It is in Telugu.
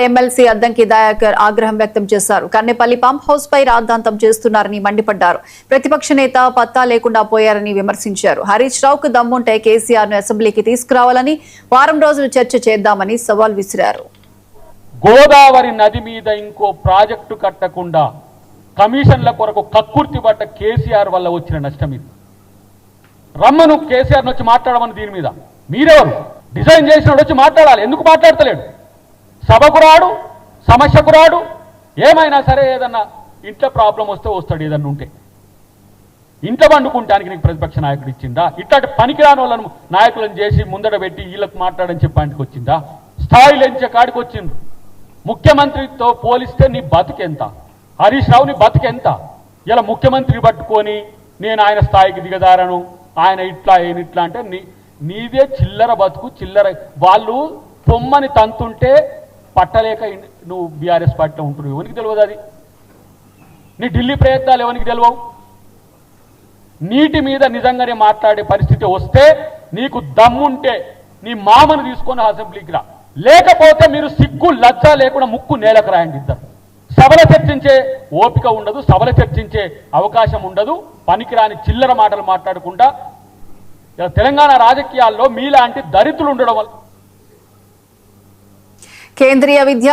ఎమ్మెల్సీ అద్దంకి దయాకర్ ఆగ్రహం వ్యక్తం చేశారు. కన్నెపల్లి పంప్ హౌస్ పై రాద్ధాంతం చేస్తున్నారని మండిపడ్డారు. ప్రతిపక్ష నేత పత్తా లేకుండా పోయారని విమర్శించారు. హరీష్ రావుకు దమ్ముంటే కేసీఆర్ ను అసెంబ్లీకి తీసుకురావాలని, వారం రోజులు చర్చ చేద్దామని సవాల్ విసిరారు. గోదావరి నది మీద ఇంకో ప్రాజెక్టు కట్టకుండా కమిషన్ల కొరకు కక్కుర్తి పడ్డ కేసీఆర్ వల్ల వచ్చిన నష్టం ఇది. రమ్మను కేసీఆర్ వచ్చి మాట్లాడమని దీని మీద. మీరెవరు? డిజైన్ చేసినోడు వచ్చి మాట్లాడాలి. ఎందుకు మాట్లాడతలేడు? సభకు రాడు, సమస్యకు రాడు. ఏమైనా సరే ఏదన్నా ఇంట్లో ప్రాబ్లం వస్తే వస్తాడు. ఏదన్నా ఉంటే ఇంట్లో వండుకుంటానికి నీకు ప్రతిపక్ష నాయకుడు ఇచ్చిందా? ఇట్లాంటి పనికిరాని వాళ్ళను నాయకులను చేసి ముందడ పెట్టి వీళ్ళకు మాట్లాడని చెప్పడానికి వచ్చిందా? స్థాయిలు ఎంచే కాడికి వచ్చిండ్రు. ముఖ్యమంత్రితో పోలిస్తే నీ బతుకెంత? హరీష్ రావు నీ బతుకెంత? ఇలా ముఖ్యమంత్రిని పట్టుకొని నేను ఆయన స్థాయికి దిగదారను, ఆయన ఇట్లా ఆయన ఇట్లా అంటే నీదే చిల్లర బతుకు. చిల్లర వాళ్ళు పొమ్మని తంతుంటే పట్టలేక నువ్వు బీఆర్ఎస్ పార్టీలో ఉంటున్నావు. ఎవరికి తెలియదు అది? నీ ఢిల్లీ ప్రయత్నాలు ఎవరికి తెలియవు? నీటి మీద నిజంగానే మాట్లాడే పరిస్థితి వస్తే నీకు దమ్ముంటే నీ మామను తీసుకొని అసెంబ్లీకి రా. లేకపోతే మీరు సిగ్గు లజ్జ లేకుండా ముక్కు నేలకు రాయండి. ఇద్దరు సభల చర్చించే ఓపిక ఉండదు, సభల చర్చించే అవకాశం ఉండదు. పనికిరాని చిల్లర మాటలు మాట్లాడకుండా తెలంగాణ రాజకీయాల్లో మీలాంటి దరిద్రులు ఉండడం వల్ల కేంద్రీయ విద్యా